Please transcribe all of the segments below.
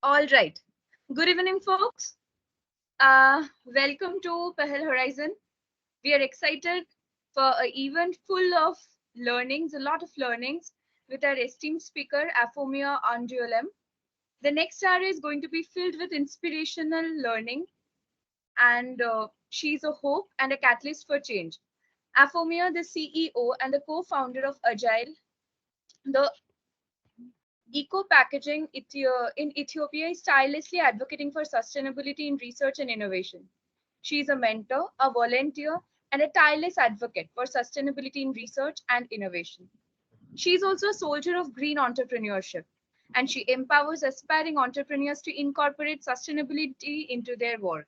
All right. Good evening, folks. Welcome to PAHAL Horizon. We are excited for an event full of learnings, a lot of learnings, with our esteemed speaker, Afomia Andualem. The next hour is going to be filled with inspirational learning, and she's a hope and a catalyst for change. Afomia, the CEO and the co-founder of Agile, the Eco-Packaging in Ethiopia, is tirelessly advocating for sustainability in research and innovation. She is a mentor, a volunteer, and a tireless advocate for sustainability in research and innovation. She is also a soldier of green entrepreneurship, and she empowers aspiring entrepreneurs to incorporate sustainability into their work,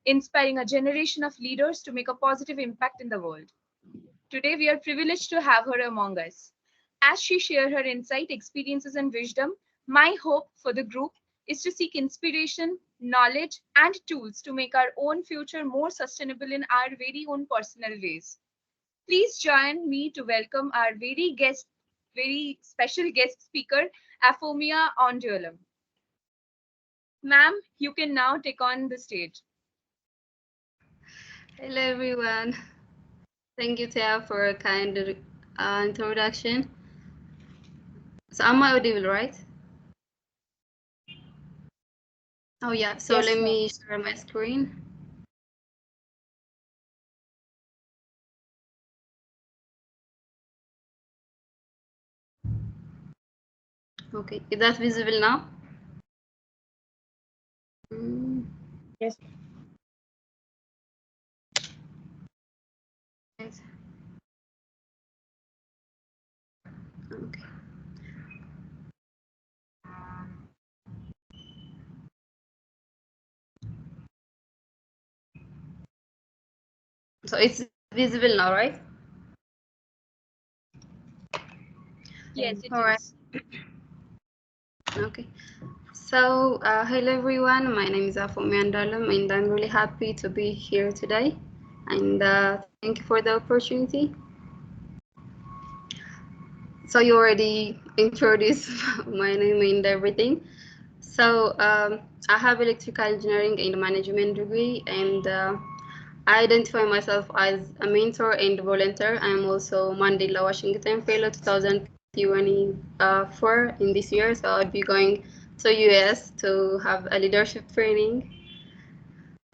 inspiring a generation of leaders to make a positive impact in the world. Today, we are privileged to have her among us. As she shares her insight, experiences, and wisdom, my hope for the group is to seek inspiration, knowledge, and tools to make our own future more sustainable in our very own personal ways. Please join me to welcome our very special guest speaker, Afomia Andualem. Ma'am, you can now take on the stage. Hello everyone. Thank you, Tia, for a kind introduction. So am I audible, right? Oh yeah, so Yes, let ma'am. me share my screen. Okay, is that visible now? Yes. Yes. Okay. So it's visible now, right? Yes, it All right. is. Okay. So hello everyone. My name is Afomia Andualem, and I'm really happy to be here today. And thank you for the opportunity. So you already introduced my name and everything. So I have electrical engineering and management degree, and I identify myself as a mentor and volunteer. I'm also Mandela Washington Fellow 2024 in this year. So I'll be going to US to have a leadership training.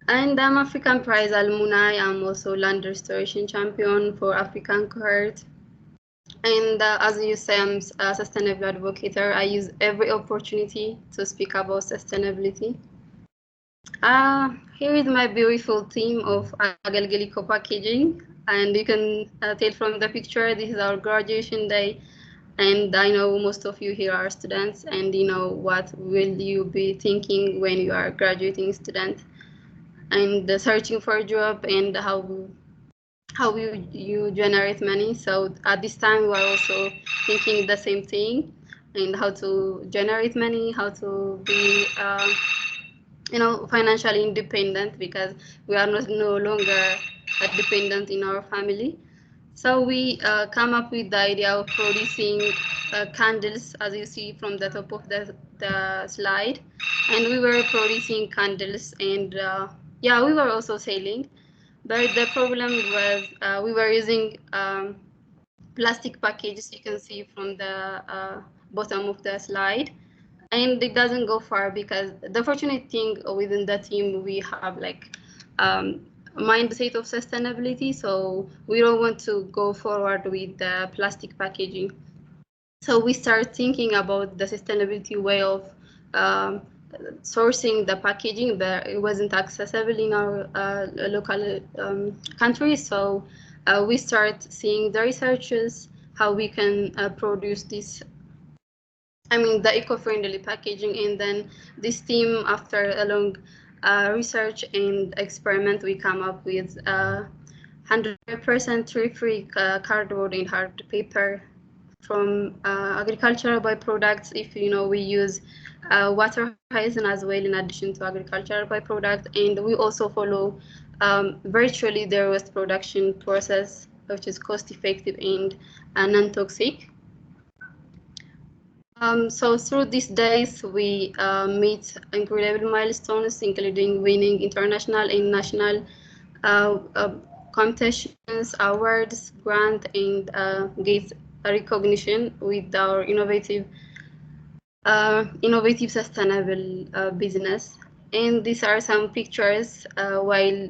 And I'm African Prize alumni. I'm also land restoration champion for African cohort. And as you say, I'm a sustainable advocate. I use every opportunity to speak about sustainability. Here is my beautiful team of Agelgil Eco-Packaging. And you can tell from the picture, this is our graduation day. And I know most of you here are students, and you know what will you be thinking when you are graduating student and searching for a job and how you generate money. So at this time, we are also thinking the same thing and how to generate money, how to be financially independent, because we are no longer dependent in our family. So we come up with the idea of producing candles, as you see from the top of the slide. And we were producing candles, and yeah, we were also selling. But the problem was we were using plastic packages, you can see from the bottom of the slide. And it doesn't go far, because the fortunate thing within the team, we have like mindset of sustainability, so we don't want to go forward with the plastic packaging. So we start thinking about the sustainability way of um, sourcing the packaging, but it wasn't accessible in our local country. So we start seeing the researchers how we can produce this, the eco-friendly packaging. And then this team, after a long research and experiment, we come up with 100% tree-free cardboard and hard paper from agricultural byproducts. If you know, we use water horizon as well in addition to agricultural byproduct, and we also follow virtually the waste production process, which is cost-effective and non-toxic. So through these days, we meet incredible milestones, including winning international and national uh, uh, competitions, awards, grant, and get recognition with our innovative sustainable business. And these are some pictures while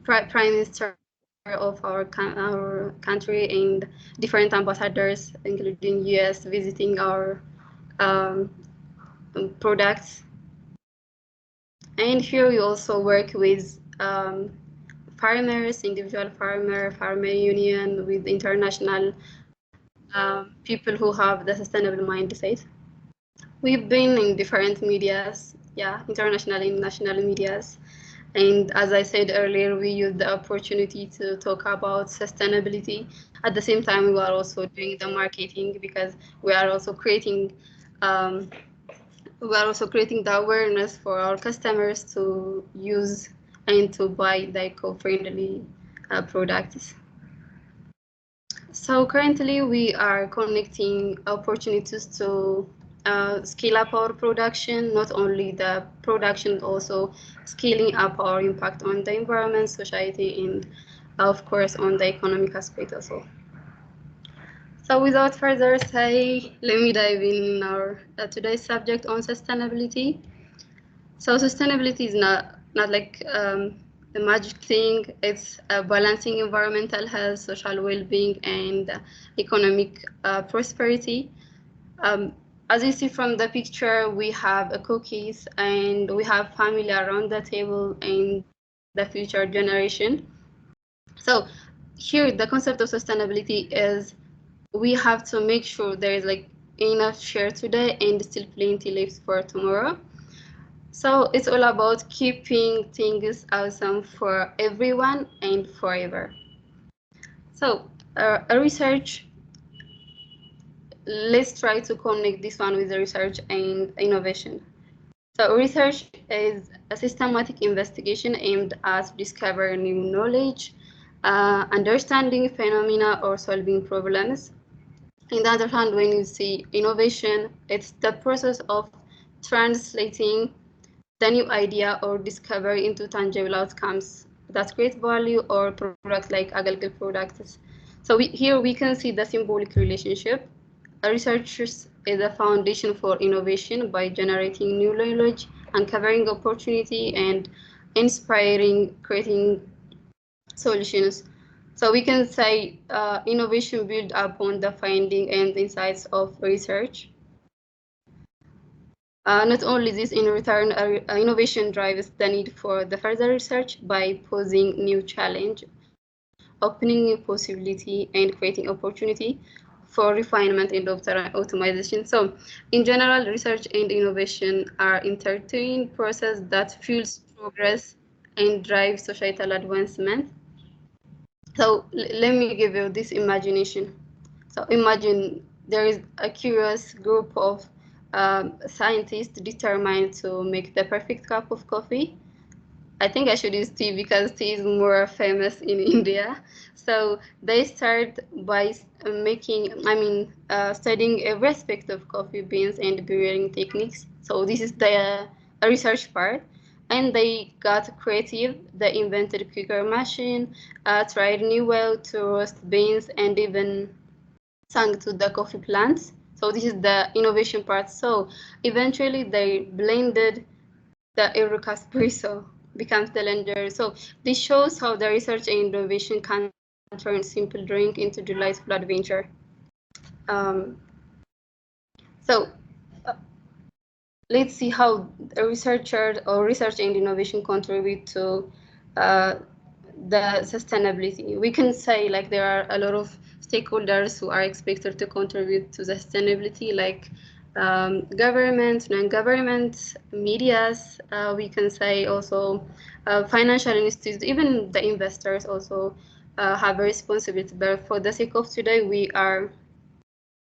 Prime Minister of our country and different ambassadors, including US, visiting our um, products. And here we also work with farmers, individual farmer union, with international people who have the sustainable mindset. We've been in different medias, yeah, international and national medias. And as I said earlier, we use the opportunity to talk about sustainability. At the same time, we are also doing the marketing because we are also creating the awareness for our customers to use and to buy the eco-friendly products. So currently we are connecting opportunities to scale up our production, not only the production, also scaling up our impact on the environment, society, and of course on the economic aspect also. So without further say, let me dive in our today's subject on sustainability. So sustainability is not like the magic thing. It's balancing environmental health, social well-being, and economic prosperity. Um, as you see from the picture, we have a cookies and we have family around the table and the future generation. So here the concept of sustainability is we have to make sure there is like enough share today and still plenty left for tomorrow. So it's all about keeping things awesome for everyone and forever. So a research, let's try to connect this one with the research and innovation. So research is a systematic investigation aimed at discovering new knowledge, understanding phenomena, or solving problems. On the other hand, when you see innovation, it's the process of translating the new idea or discovery into tangible outcomes that create value or products like Agelgil products. So here we can see the symbolic relationship. Researchers is a foundation for innovation by generating new knowledge, uncovering opportunity, and inspiring, creating solutions. So we can say innovation built upon the finding and insights of research. Not only this, in return, innovation drives the need for the further research by posing new challenge, opening new possibility, and creating opportunity for refinement and optimization. So, in general, research and innovation are intertwined process that fuels progress and drives societal advancement. So, let me give you this imagination. So imagine there is a curious group of scientists determined to make the perfect cup of coffee. I think I should use tea because tea is more famous in India. So they start by studying every aspect of coffee beans and brewing techniques. So this is the research part. And they got creative. They invented quicker machine, tried new way to roast beans, and even sang to the coffee plants. So this is the innovation part. So eventually they blended the Eruca espresso becomes the lender. So this shows how the research and innovation can turn simple drink into delightful adventure. Um, so uh, let's see how a researcher or research and innovation contribute to uh, the sustainability. We can say like there are a lot of stakeholders who are expected to contribute to sustainability, like government, non-government, medias. We can say also financial institutes, even the investors also have a responsibility. But for the sake of today, we are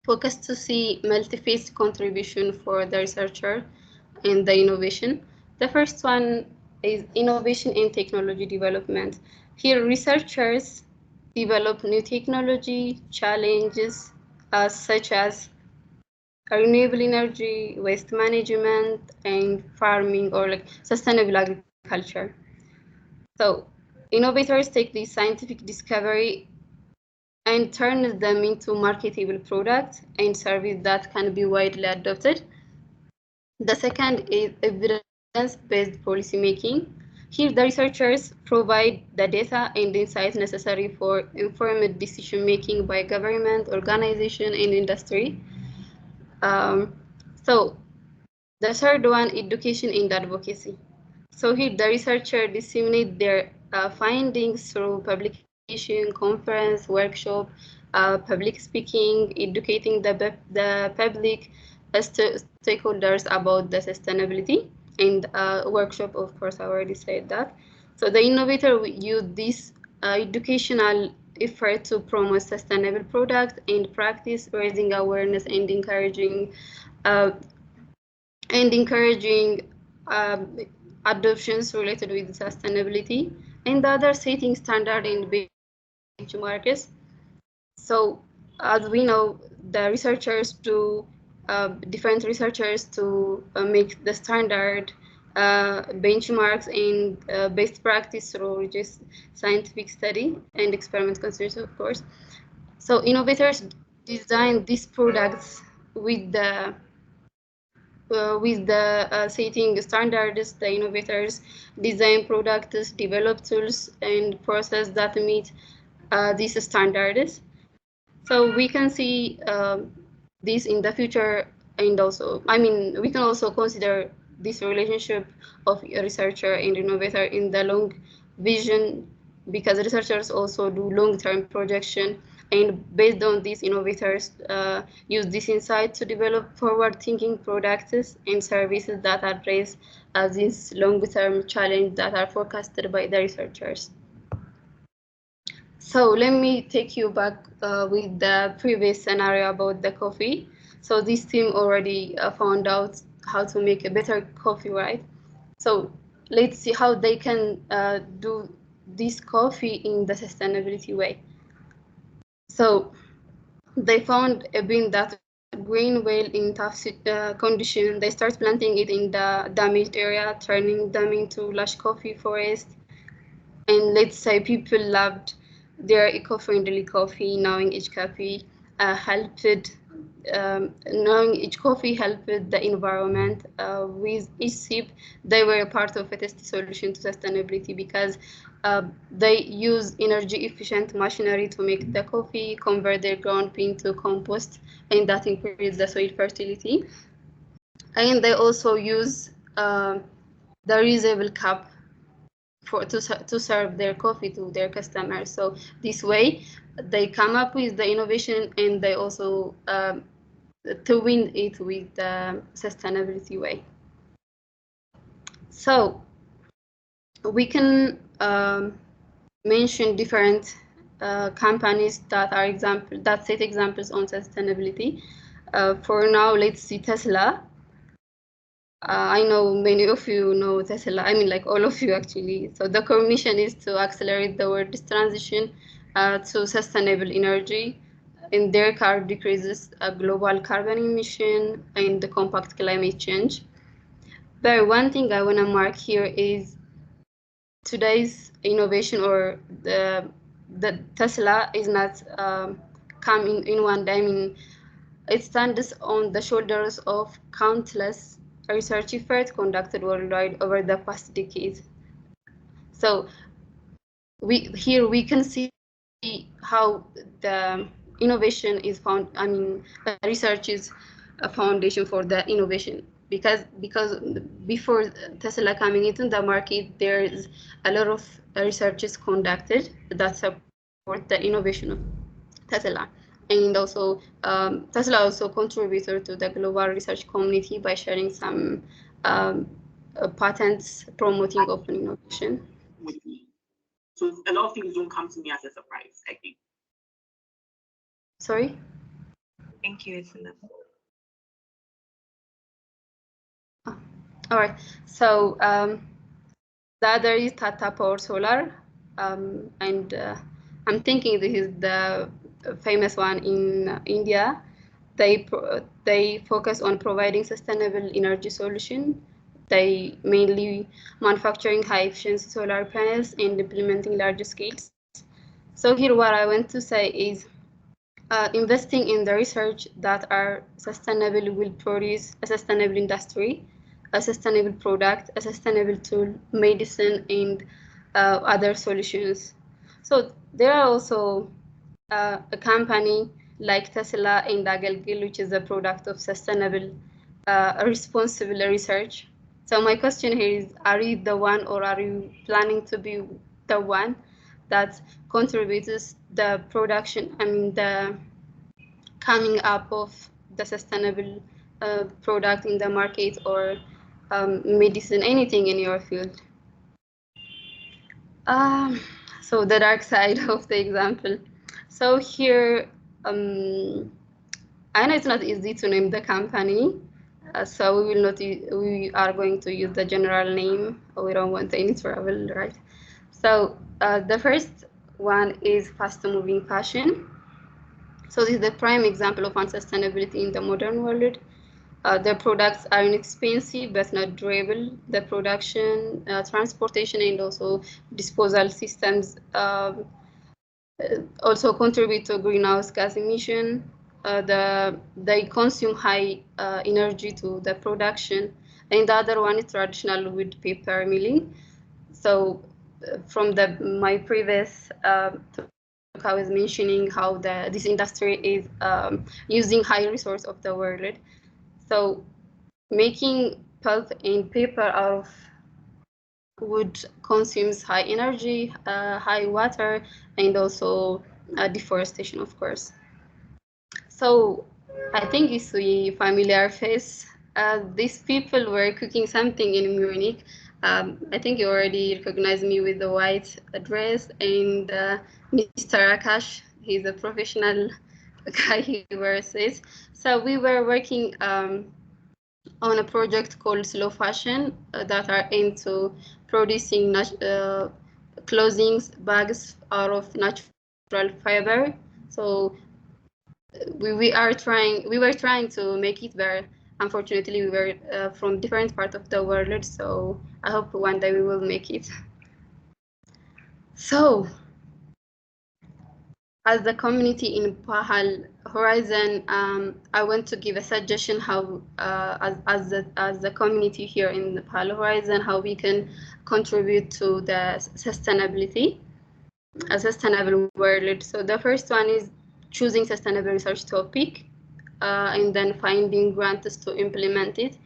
focused to see multi-phase contribution for the researcher and the innovation. The first one is innovation in technology development. Here, researchers develop new technology challenges such as renewable energy, waste management, and farming or like sustainable agriculture. So innovators take this scientific discovery and turn them into marketable products and service that can be widely adopted. The second is evidence-based policymaking. Here, the researchers provide the data and insights necessary for informed decision-making by government, organization, and industry. Um, so the third one, education and advocacy. So here, the researcher disseminate their findings through publication, conference, workshop, public speaking, educating the public stakeholders about the sustainability, and workshop, of course, I already said that. So the innovator will use this educational effort to promote sustainable products and practice, raising awareness uh, and encouraging um, adoptions related with sustainability, and the other setting standard and benchmarks. So as we know, the researchers do different researchers to make the standard benchmarks and best practice through just scientific study and experiment concerns, of course. So innovators design these products with the setting standards. The innovators design products, develop tools, and process that meet these standards. So we can see this in the future, and also, I mean, we can also consider this relationship of a researcher and innovator in the long vision, because researchers also do long-term projection, and based on these, innovators use this insight to develop forward-thinking products and services that address these long-term challenges that are forecasted by the researchers. So let me take you back with the previous scenario about the coffee. So this team already found out how to make a better coffee, right? So let's see how they can do this coffee in the sustainability way. So they found a bean that growing well in tough condition. They start planting it in the damaged area, turning them into lush coffee forest. And let's say people loved their eco-friendly coffee, knowing each coffee helped the environment. With each sip, they were a part of a tasty solution to sustainability, because they use energy-efficient machinery to make the coffee, convert their ground bean to compost, and that increases the soil fertility. And they also use the reusable cup to serve their coffee to their customers. So this way, they come up with the innovation, and they also to win it with the sustainability way. So we can mention different companies that set examples on sustainability. For now, let's see Tesla. I know many of you know Tesla. I mean, like all of you actually. So the core mission is to accelerate the world's transition to sustainable energy. In their car decreases global carbon emission and the compact climate change. But one thing I want to mark here is today's innovation, or the Tesla is not come in one day. I mean, it stands on the shoulders of countless research efforts conducted worldwide over the past decades. So here we can see how the innovation is found. I mean, the research is a foundation for the innovation, because before Tesla coming into the market, there is a lot of researches conducted that support the innovation of Tesla. And also, Tesla also contributed to the global research community by sharing some patents promoting open innovation. With me. So a lot of things don't come to me as a surprise, I think. Sorry? Thank you, it's enough. Oh, all right. So the other is Tata Power Solar, and I'm thinking this is the famous one in India. they focus on providing sustainable energy solution. They mainly manufacturing high efficiency solar panels and implementing larger scales. So here what I want to say is investing in the research that are sustainable will produce a sustainable industry, a sustainable product, a sustainable tool, medicine, and other solutions. So there are also a company like Tesla and Agelgil, which is a product of sustainable, responsible research. So my question here is, are you the one, or are you planning to be the one that contributes the production, the coming up of the sustainable product in the market, or medicine, anything in your field? So the dark side of the example. So here, I know it's not easy to name the company, so we will not. We are going to use the general name. We don't want any trouble, right? So the first one is fast-moving fashion. So this is the prime example of unsustainability in the modern world. The products are inexpensive but not durable. The production, transportation, and also disposal systems also contribute to greenhouse gas emission. They consume high energy to the production, and the other one is traditional wood paper milling. So from my previous talk, I was mentioning how this industry is using high resource of the world. So making pulp and paper out of wood consumes high energy, high water, and also deforestation, of course. So I think it's a familiar face. These people were cooking something in Munich. I think you already recognize me with the white dress, and Mr. Akash, he's a professional guy, he wears it. So we were working on a project called Slow Fashion that are aimed to producing clothing bags out of natural fiber. So we were trying to make it, but unfortunately we were from different parts of the world. So I hope one day we will make it. So as the community in PAHAL Horizon, I want to give a suggestion how, as the community here in the PAHAL Horizon, how we can contribute to the sustainability, a sustainable world. So the first one is choosing sustainable research topic, and then finding grants to implement it,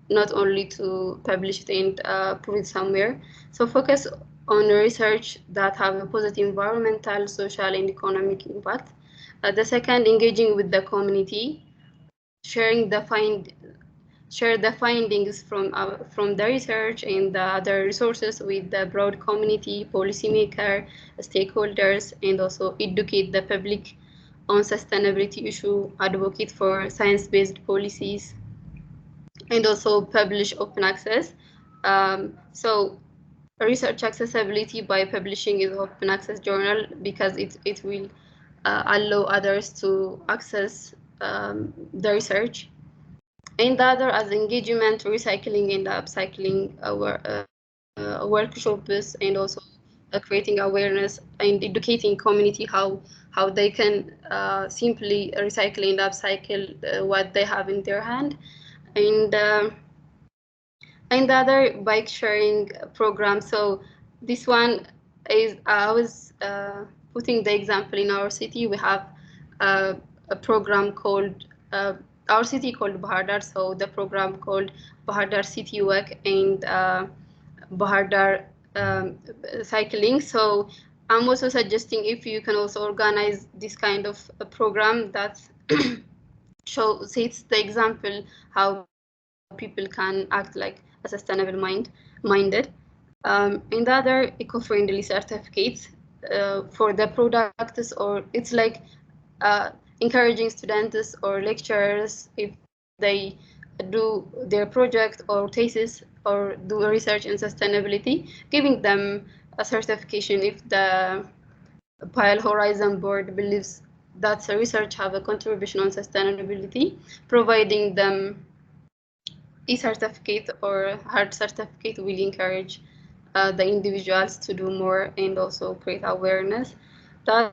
not only to publish it and put it somewhere. So focus on research that have a positive environmental, social, and economic impact. The second, engaging with the community, share the findings from the research and the other resources with the broad community, policymaker, stakeholders, and also educate the public on sustainability issue, advocate for science-based policies, and also publish open access. So research accessibility by publishing is open access journal, because it will allow others to access the research. And the other as engagement, recycling, and upcycling workshops, and also creating awareness and educating community how they can simply recycle and upcycle what they have in their hand. And the other, bike sharing program. So this one is, I was putting the example in our city. We have a program called our city called Bahar Dar. So the program called Bahar Dar City Walk and Bahar Dar cycling. So I'm also suggesting if you can also organize this kind of a program that sets the example how people can act like a sustainable minded. And the other, eco-friendly certificates for the products, or it's like encouraging students or lecturers, if they do their project or thesis or do research in sustainability, giving them a certification if the PAHAL Horizon board believes that research have a contribution on sustainability, providing them e-certificate or hard certificate will encourage the individuals to do more and also create awareness. The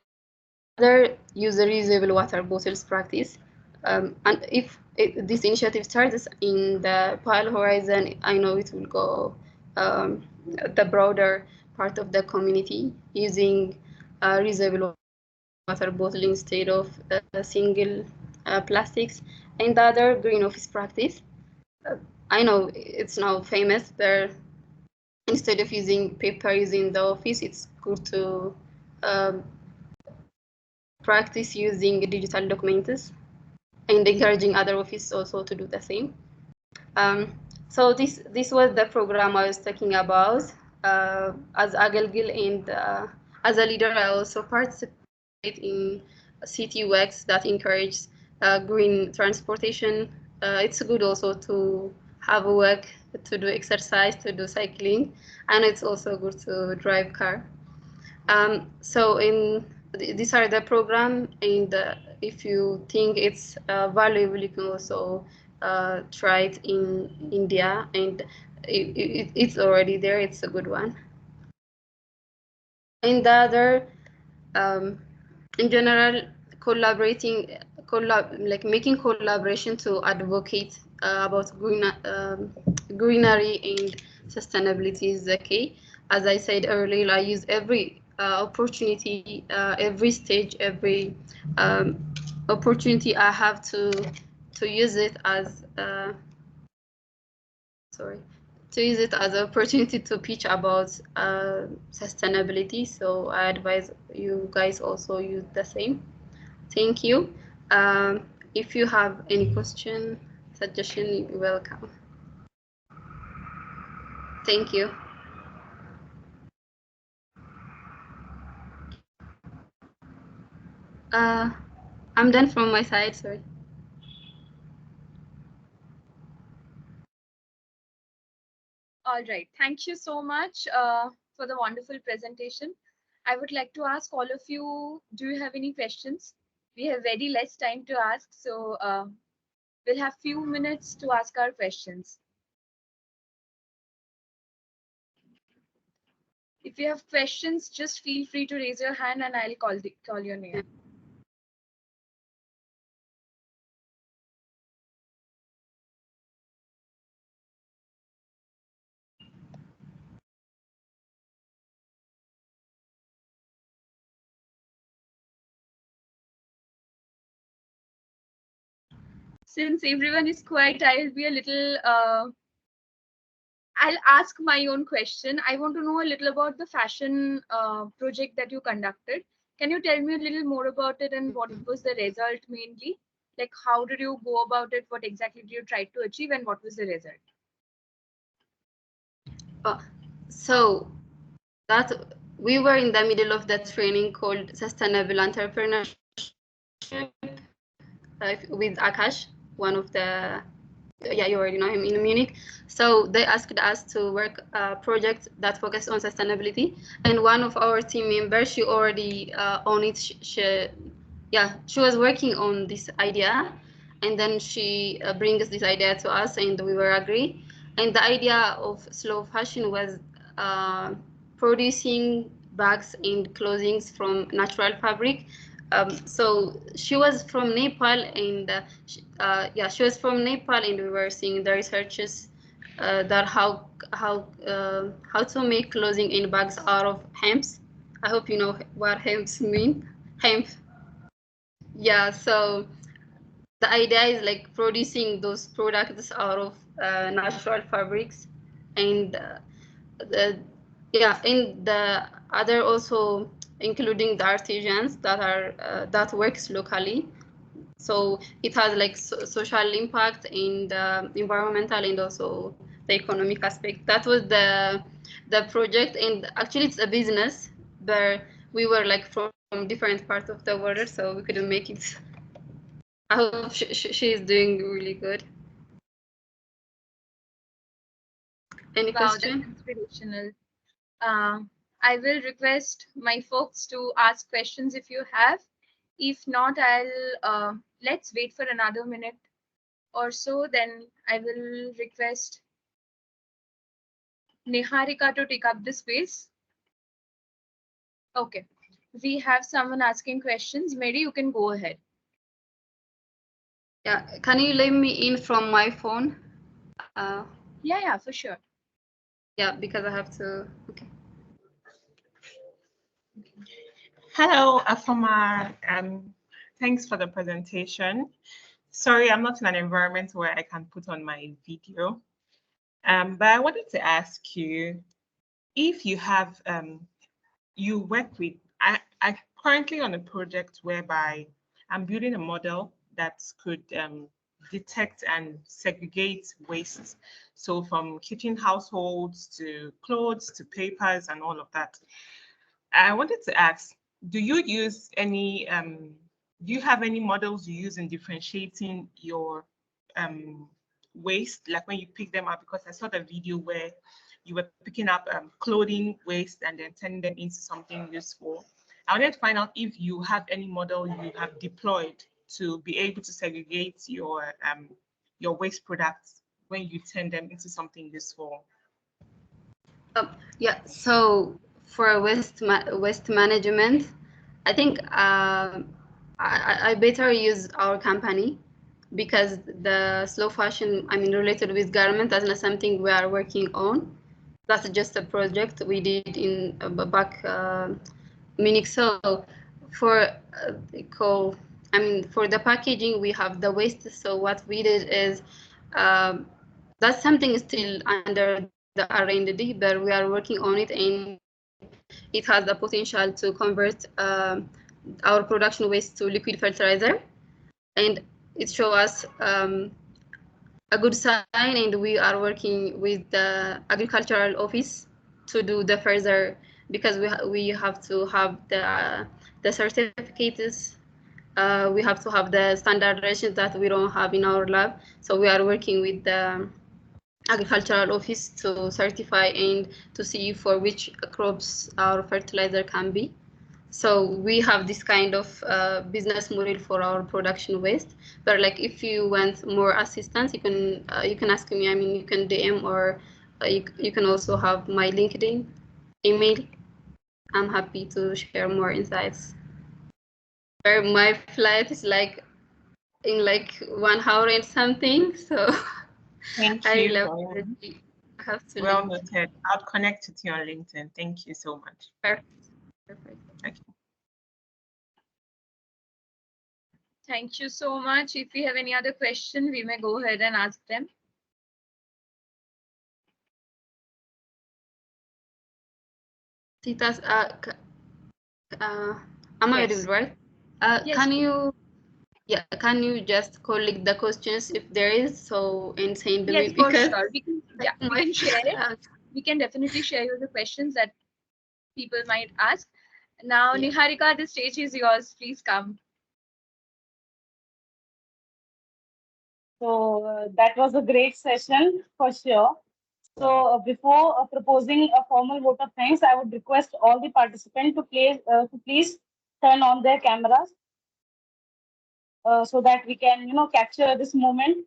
other, use the reusable water bottles practice. And if this initiative starts in the PAHAL Horizon, I know it will go the broader part of the community using reusable water bottle instead of single plastics. And the other, green office practice. I know it's now famous, but instead of using paper using the office, it's good to practice using digital documents and encouraging other offices also to do the same. So this was the program I was talking about. As Agelgil and as a leader, I also participate in city works that encourage green transportation. It's good also to have a work, to do exercise, to do cycling, and it's also good to drive car. So these are the program, and if you think it's valuable, you can also try it in India, and it's already there. It's a good one. And the other, in general, like making collaboration to advocate about greenery and sustainability is the key. As I said earlier, I use every opportunity, every stage, every opportunity I have to use it as to use it as an opportunity to pitch about sustainability. So I advise you guys also use the same. Thank you. If you have any question, suggestion, you're welcome. Thank you. I'm done from my side, sorry. All right. Thank you so much for the wonderful presentation. I would like to ask all of you, do you have any questions? We have very less time to ask, so we'll have few minutes to ask our questions. If you have questions, just feel free to raise your hand and I'll call your name. Since everyone is quiet, I'll be a little I'll ask my own question. I want to know a little about the fashion project that you conducted. Can you tell me a little more about it and what was the result mainly? Like, how did you go about it? What exactly did you try to achieve and what was the result? So that we were in the middle of the training called Sustainable Entrepreneurship with Akash, one of the, yeah, you already know him, in Munich. So they asked us to work a project that focused on sustainability, and one of our team members, she already on it. She was working on this idea, and then she brings this idea to us, and we were agree. And the idea of slow fashion was producing bags and clothing from natural fabric. So she was from Nepal, and she was from Nepal, and we were seeing the researches that how to make clothing and bags out of hemps. I hope you know what hemps mean. Hemp. Yeah. So the idea is like producing those products out of natural fabrics, and and the other also including the artisans that are that works locally. So it has like social impact and environmental and also the economic aspect. That was the project, and actually it's a business, but we were like from different parts of the world, so we couldn't make it. I hope she is doing really good. Any question? That's inspirational. I will request my folks to ask questions if you have. If not, let's wait for another minute or so. Then I will request Niharika to take up the space. Okay, we have someone asking questions. Mary, you can go ahead. Yeah, can you let me in from my phone? Yeah, for sure. Yeah, because I have to. Okay. Hello, Afoma. Thanks for the presentation. Sorry, I'm not in an environment where I can put on my video. But I wanted to ask you if you have, you work with, I currently on a project whereby I'm building a model that could detect and segregate waste. So from kitchen households to clothes to papers and all of that. I wanted to ask, do you use any, do you have any models you use in differentiating your waste, like when you pick them up? Because I saw the video where you were picking up clothing waste and then turning them into something useful. I wanted to find out if you have any model you have deployed to be able to segregate your waste products when you turn them into something useful. Yeah, so for waste management, I think I better use our company, because the slow fashion, related with garment, that's not something we are working on. That's just a project we did in back Munich. So for for the packaging, we have the waste. So what we did is that's something still under the R&D, but we are working on it, and it has the potential to convert our production waste to liquid fertilizer, and it shows us a good sign. And we are working with the agricultural office to do the further, because we have to have the certificates. We have to have the standardizations that we don't have in our lab. So we are working with the agricultural office to certify and to see for which crops our fertilizer can be. So we have this kind of business model for our production waste. But like, if you want more assistance, you can ask me. You can DM, or you can also have my LinkedIn email. I'm happy to share more insights. But my flight is like in like 1 hour and something, so Thank I you. have to Well leave. noted. I'll connect with you on LinkedIn. Thank you so much. Perfect. Okay. Thank you so much. If we have any other question, we may go ahead and ask them. Titas, am I audible, right? Yes. Can you just collect the questions if there is, so and send me, Yes, for because sure. We can share it. We can definitely share you the questions that people might ask. Now, Yeah. Niharika, the stage is yours. Please come. So that was a great session for sure. So before proposing a formal vote of thanks, I would request all the participants to please turn on their cameras so that we can, capture this moment.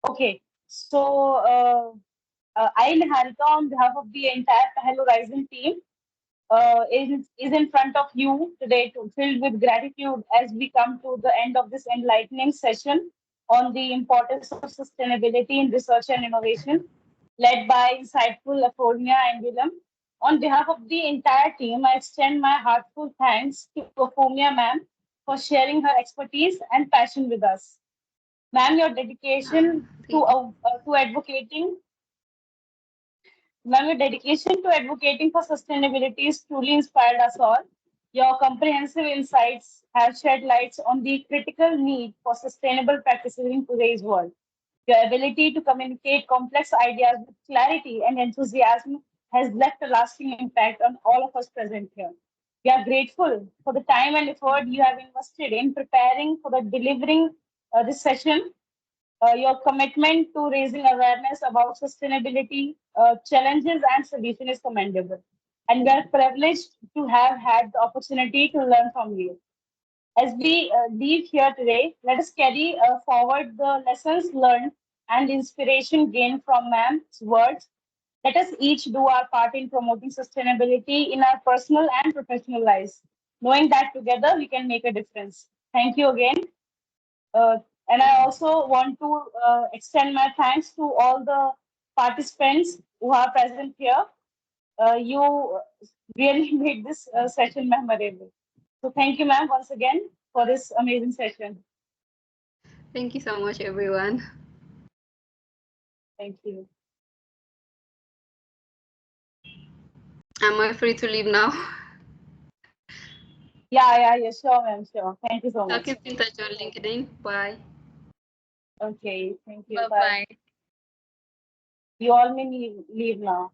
Okay. So I, Niharika, on behalf of the entire PAHAL Horizon team, is in front of you today, filled with gratitude as we come to the end of this enlightening session on the importance of sustainability in research and innovation, led by insightful Afomia Andualem. On behalf of the entire team, I extend my heartfelt thanks to Afomia ma'am for sharing her expertise and passion with us. Ma'am, your dedication to advocating Ma'am, your dedication to advocating for sustainability has truly inspired us all. Your comprehensive insights have shed lights on the critical need for sustainable practices in today's world. Your ability to communicate complex ideas with clarity and enthusiasm has left a lasting impact on all of us present here. We are grateful for the time and effort you have invested in preparing for the delivering this session. Your commitment to raising awareness about sustainability, challenges and solution is commendable. And we are privileged to have had the opportunity to learn from you. As we leave here today, let us carry forward the lessons learned and inspiration gained from ma'am's words. Let us each do our part in promoting sustainability in our personal and professional lives, knowing that together we can make a difference. Thank you again. Uh, and I also want to extend my thanks to all the participants who are present here. You really made this session memorable. So thank you, ma'am, once again for this amazing session. Thank you so much, everyone. Thank you. Am I free to leave now? Yeah, sure, ma'am, sure. Thank you so much. I'll keep in touch on LinkedIn. Bye. Okay, thank you. Bye-bye. You all may leave now.